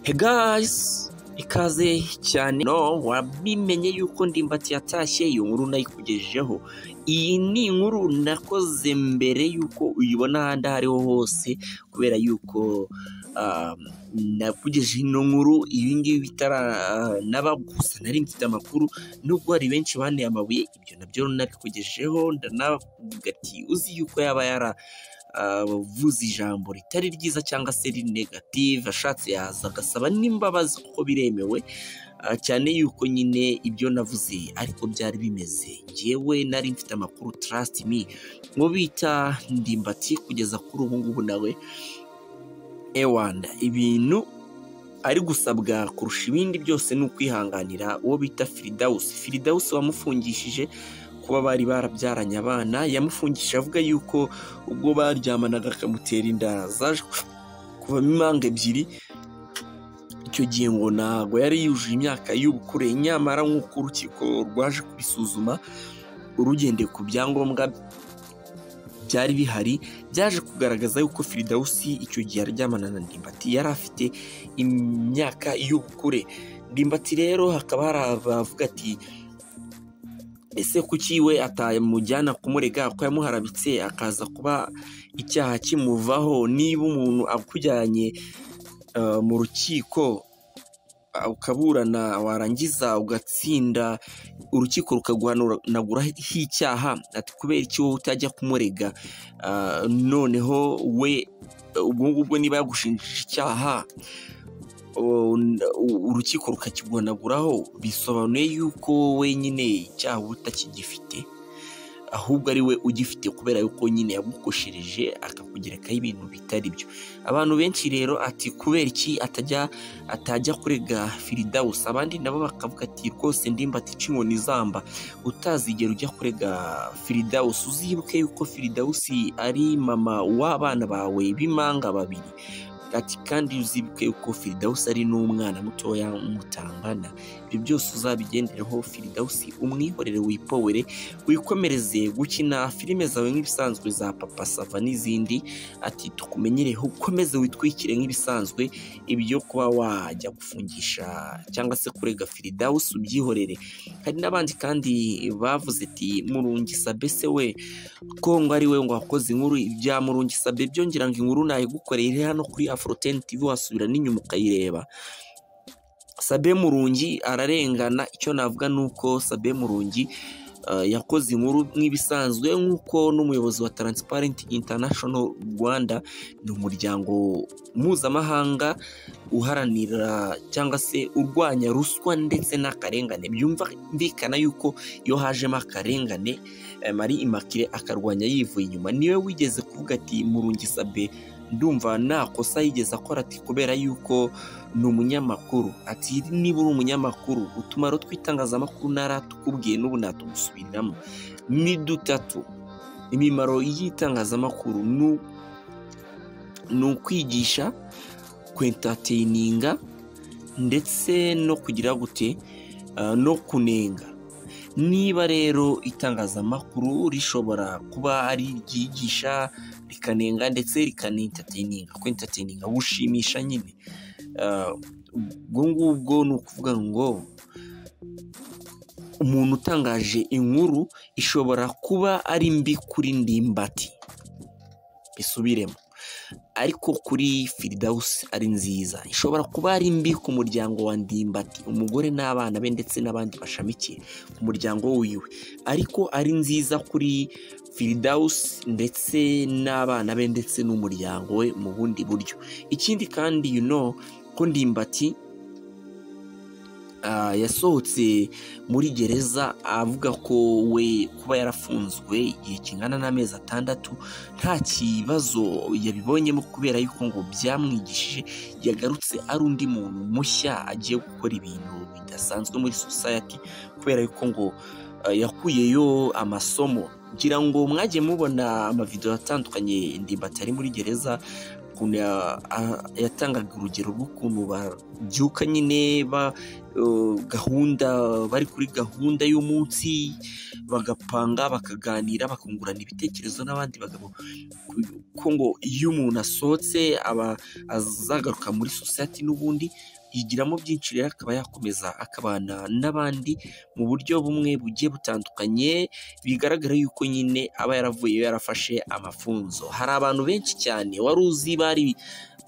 Hey guys, ikaze cyane no wabimenye yuko Ndimbati yatashye iyo nkuru nayikugejejeho. Iyi ni inkuru nakoze mbere yuko uyibona ahandi hariho hose kubera yuko nakugejeje ino nkuru ibi ngibi bitara nabagusa nari mfite amakuru nubwo hari benshi bane amabuye ibyo nabyo nabikugejejeho ndanavuga ati uzi yuko yaba yara vuze ijambo ritari ryiza cyangwa se ri negative ashatse yaza agasaba n'imbabazi kuko biremewe cyane yuko nyine ibyo navuze ariko byari bimeze ngewe nari mfite amakuru trust me ngo bita Ndimbati kugeza kuri ubu ngubu nawe ewanda ibintu ari gusabwa kurusha ibindi byose ni ukwihanganira uwo bita Fridaus wamufungishije kuba bari barabyaranye abana yamufungishije avuga yuko ubwo baryamanaga akamutera inda zaje kuvamo impanga ebyiri icyo gihe ngo ntago yari yujuje imyaka y'ubukure nyamara nk'uko urukiko rwaje kubisuzuma urugendeye ku byangombwa byari bihari byaje kugaragaza yuko Fridaus icyo gihe aryamana na Ndimbati yari afite imyaka y'ubukure. Ndimbati rero hakaba hari abavuga ati ese kuki we atamujyana kumurega ko yamuharabitse akaza kuba icyaha kimuvaho niba umuntu akujyanye mu rukiko ukaburana warangiza ugatsinda urukiko rukaguhanaguraho icyaha ati kubera iki wowe utajya kumurega noneho we ubwo niba yagushinjije icyaha urukiko rukakiguhanaguraho bisobanuye yuko we nyine icyaha utakigifite ahubwo ari we ugifite kubera yuko nyine yagukoshereje akakugerekaho ibintu bitari byo. Abantu benshi rero ati kubera iki atajya kurega Fridaus, abandi nabo bakavuga ati rwose Ndimbati inkoni zamba utazigera ujya kurega Fridaus, uzibuke yuko Fridaus ari mama w'abana bawe b'impanga babiri ati kandi uzibuke yuko Fridaus ari n'umwana mutoya mutangana. Ibyo byose uzabigendereho Fridaus umwihorere wipowere wikomereze gukina filime zawe nk'ibisanzwe za Papa Sava n'izindi ati tukumenyereho ukomeze witwikire nk'ibisanzwe ibyo kuba wajya gufungisha cyangwa se kurega Fridaus ubyihorere. Hari n'abandi kandi bavuze ati Murungisabe se we ko ngo ari we ngo wakoze inkuru ibya Murungisabe byongera ngo inkuru nayigukoreye hano kuri Afro10 TV wasubira n'inyuma ukayireba. Sabe Murungi ararengana, icyo navuga nuko Sabe Murungi yakoze inkuru nk'ibisanzwe nk'uko n'umuyobozi wa Transparent International Rwanda ni umuryango mpuzamahanga uharanira cyangwa se urwanya ruswa ndetse n'akarengane. Byumvikana yuko iyo hajemo akarengane Marie Immaculée akarwanya yivuye inyuma. Niwe wigeze kuvuga ati Murungisabe ndumva nakosa yigeze akora ati kubera yuko ni umunyamakuru ati niba uri umunyamakuru utumaro twitangazamakuru naratukubwiye n'ubu natugusubiriramo ni dutatu. Imimaro y'itangazamakuru ni ukwigisha, kwentatininga ndetse no kugira gute no kunenga. Niba rero itangazamakuru rishobora kuba ari ryigisha rikanenga ndetse rikanentatininga, kwentatininga gushimisha nyine, ubwo ngubwo ni ukuvuga ngo umuntu utangaje inkuru ishobora kuba ari mbi kuri Ndimbati bisubiremo, ariko kuri Fridaus ari nziza. Ishobora kuba ari mbi ku muryango wa Ndimbati, umugore n'abana be ndetse n'abandi bashamikiye ku muryango wiwe, ariko ari nziza kuri Fridaus ndetse n'abana be ndetse n'umuryango we mu bundi buryo. Ikindi kandi ko Ndimbati yasohotse muri gereza avuga ko we kuba yarafunzwe igihe kingana n'amezi 6 nta kibazo yabibonyemo kubera yuko ngo byamwigishije yagarutse ari undi muntu mushya agiye gukora ibintu bidasanzwe muri society kubera yuko ngo yakuyeyo amasomo. Ngira ngo mwagiye mubona amavideo atandukanye Ndimbati ari muri gereza ukuntu yatangaga urugero rw'ukuntu babyuka nyine gahunda bari kuri gahunda y'umunsi bagapanga bakaganira bakungurana ibitekerezo n'abandi bagabo ko ngo iyo umuntu asohotse aba azagaruka muri society n'ubundi yigiramo byinshi rero akaba yakomeza akabana n'abandi mu buryo bumwe bugiye butandukanye bigaragara yuko nyine aba yaravuye yarafashe amafunzo. Hari abantu benshi cyane wari uzi bari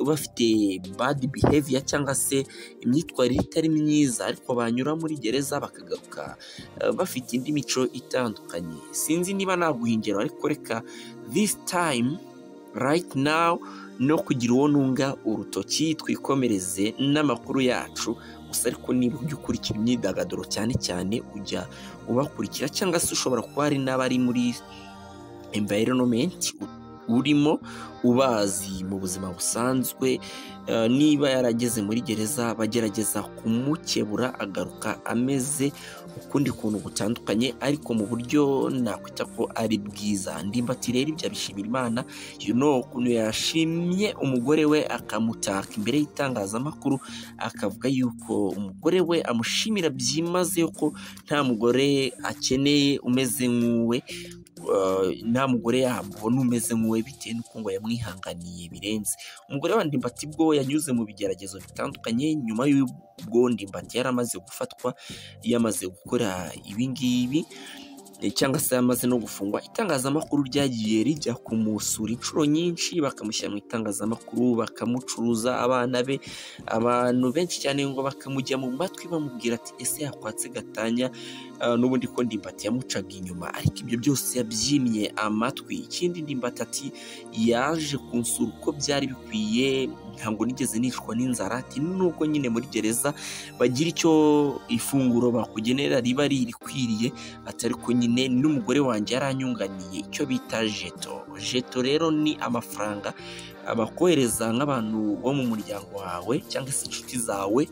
bafite bad behavior cyangwa se imyitwarire itari myiza ariko banyura muri gereza bakagaruka bafite indi mico itandukanye. Sinzi niba naguhingera ariko reka this time right now no kugira uwo nunga urutoki twikomereze n'amakuru yacu gusa ariko niba ujya ukurikira imyidagaduro cyane cyane ujya ubakurikira cyangwa se ushobora kuba hari n'abari muri environment urimo ubazi mu buzima busanzwe niba yarageze muri gereza bagerageza kumukebura agaruka ameze ukundi kuntu gutandukanye ariko mu buryo nakwita ko ari bwiza. Ndimbati rero ibyo abishimira Imana ukuntu yashimye umugore we akamutaka imbere y'itangazamakuru akavuga yuko umugore we amushimira byimazeyo ko nta mugore akeneye umeze nk'uwe nta mugore yabona umeze nk'uwe bitewe n'uko ngo yamwihanganiye birenze. Umugore wa Ndimbati bwo yanyuze mu bigeragezo bitandukanye nyuma y'ubwo Ndimbati yaramaze gufatwa yamaze gukora ibingibi cyangwa se yamaze no gufungwa. Itangazamakuru ryagiye rijya kumusura inshuro nyinshi bakamushyira mu itangazamakuru bakamucuruza abana be abantu benshi cyane ngo bakamujya mu matwi bamubwira ati ese yakwatse gatanya n'ubundi ko Ndimbati yamucaga inyuma ariko ibyo byose yabyimye amatwi. Ikindi Ndimbati ati yaje kunsura uko byari bikwiye ntabwo nigeze nicwa n'inzara ati nubwo nyine muri gereza bagira icyo ifunguro bakugenera riba ririkwiriye atari ko nyine n'umugore wanjye yaranyunganiye icyo bita jeto rero ni amafaranga abakohereza nk'abantu bo mu muryango wawe cyangwa se inshuti zawe.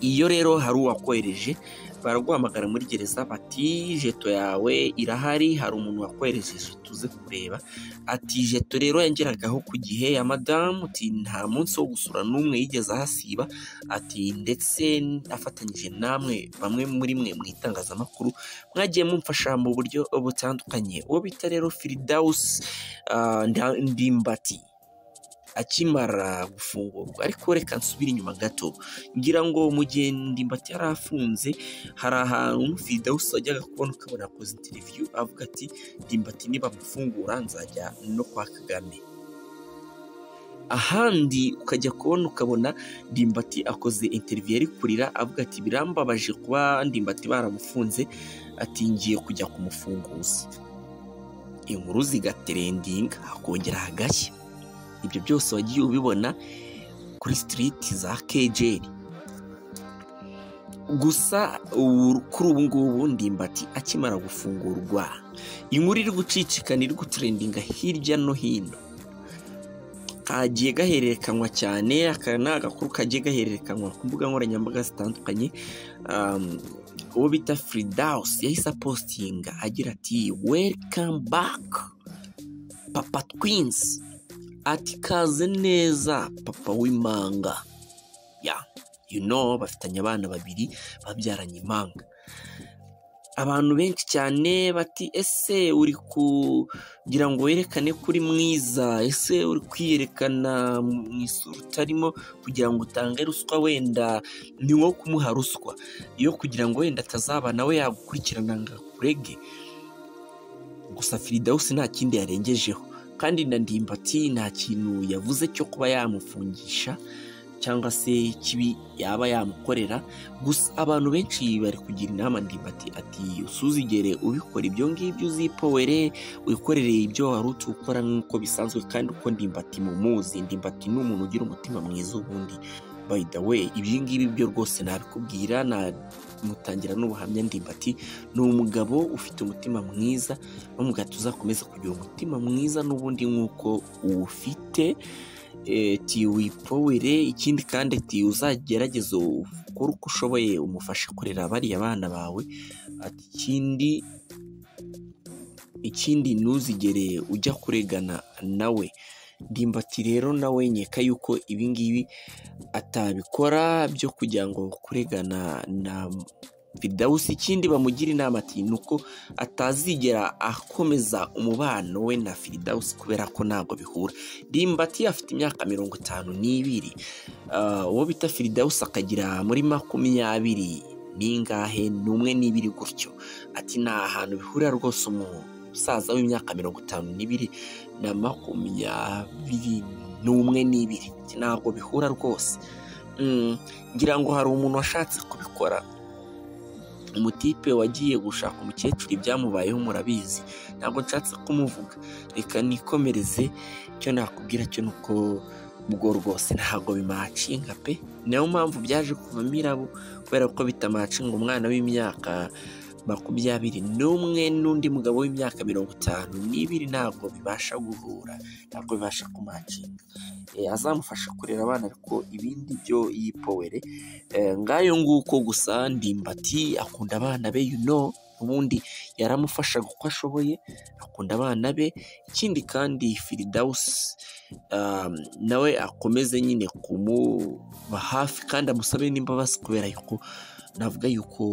Iyo rero hari uwakohereje baraguhamagara muri gereza bati jeto yawe irahari hari umuntu wakohereje tuze kureba ati jeto rero yangeragaho ku gihe ya madamu ati nta munsi wo gusura n'umwe yigeze ahasiba ati ndetse afatanyije namwe bamwe muri mwe mu itangazamakuru mwagiye mumfasha mu buryo butandukanye. Uwo bita rero Fridaus Ndimbati akimara gufungurwa ariko reka nsubire inyuma gato ngira ngo mu gihe Ndimbati yari afunze hari ahantu Fridaus wajyaga kubona ukabona akoze interview avuga ati Ndimbati niba mufungura nzajya no kwa Kagame. Ahandi ukajya kubona ukabona Ndimbati akoze interview yari kurira avuga ati birambabaje kuba Ndimbati baramufunze ati ngiye kujya kumufunguza. Inkuru zigatrending hakongera hagashya. Ibyo byose wagiye ubibona kuri street za KJ. Gusa kuri ubu ngubu Ndimbati akimara gufungurwa inkuru iri gucicikana iri gutrendinga hirya no hino kagiye gahererekanwa cyane aka ni agakuru kagiye gahererekanwa ku mbuga nkoranyambaga zitandukanye. Uwo bita Fridaus yahise apostinga agira ati welcome back Papa Twins ati kaze neza papa w'imanga bafitanye abana babiri babyaranye impanga. Abantu benshi cyane bati ese uri kugira ngo werekane kuri mwiza ese uri kwiyerekana mu isura utarimo kugira ngo utange ruswa wenda ni nko kumuha ruswa iyo kugira ngo wenda atazaba nawe yagukurikirana ngo akurege. Gusa Fridaus nta kindi yarengejeho kandi na Ndimbati nta kintu yavuze cyo kuba yamufungisha cyangwa se kibi yaba yamukorera. Gusa abantu benshi bari kugira inama Ndimbati ati usuzigere ubikora ibyo ngibyo uzipowere wikorere ibyo wari ukora nk'uko bisanzwe kandi uko Ndimbati mumuzi. Ndimbati ni umuntu ugira umutima mwiza ubundi by the way ibyo ngibi byo rwose nabikubwira mutangira n'ubuhamya. Ndimbati ni umugabo ufite umutima mwiza bamugati uzakomeza kugira umutima mwiza n'ubundi nk'uko uwufite wipowere. Ikindi kandi uzagerageza ukora uko ushoboye umufashe kurera bariya bana bawe. Ikindi ntuzigere ujya kuregana nawe Ndimbati rero nawe nkeka yuko ibingibi atabikora byo kugira ngo kuregana na Fridaus. Ikindi bamugira inama ati nuko atazigera akomeza umubano we na Fridaus kubera ko ntabwo bihura. Ndimbati afite imyaka 52, uwo bita Fridaus akagira muri 20 n'ingahe n'umwe n'ibiri gutyo. Ati nta hantu bihurira rwose umusaza w'imyaka 52 na 21 n'ibiri, ntabwo bihura rwose. Ngira ngo hari umuntu washatse kubikora, umutipe wagiye gushaka umukecuru ibyamubayeho murabizi, ntabwo nshatse kumuvuga, reka nikomereze. Icyo nakubwira cyo nuko ubwo rwose ntabwo bimacinga pe, niyo mpamvu byaje kuvamo irabo, kubera ko bitamacinga umwana w'imyaka 21 n'undi mugabo w'imyaka 52 ntabwo bibasha guhura, ntabwo bibasha kumacinga. Azamufasha kurera abana ariko ibindi byo yipowere. Ngayo nguko gusa Ndimbati akunda abana be, ubundi yaramufasha uko ashoboye, akunda abana be. Ikindi kandi Fridaus nawe akomeze nyine kumuba hafi kandi amusabe n'imbabazi, kubera yuko navuga yuko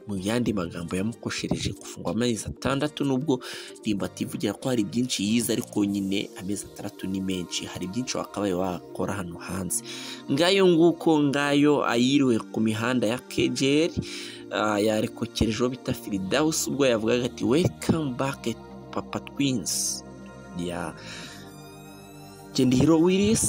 mu yandi magambo yamukoshereje gufungwa amezi 6, nubwo Ndimbati ivugira ko hari byinshi yize, ariko nyine amezi 6 ni menshi, hari byinshi wakabaye wakora hano hanze. Ngayo nguko, ngayo ayiriwe ku mihanda ya KJL, yarekokerejeho bita Fridaus ubwo yavugaga ati welcome back papa twins ya Gendihiro Willis.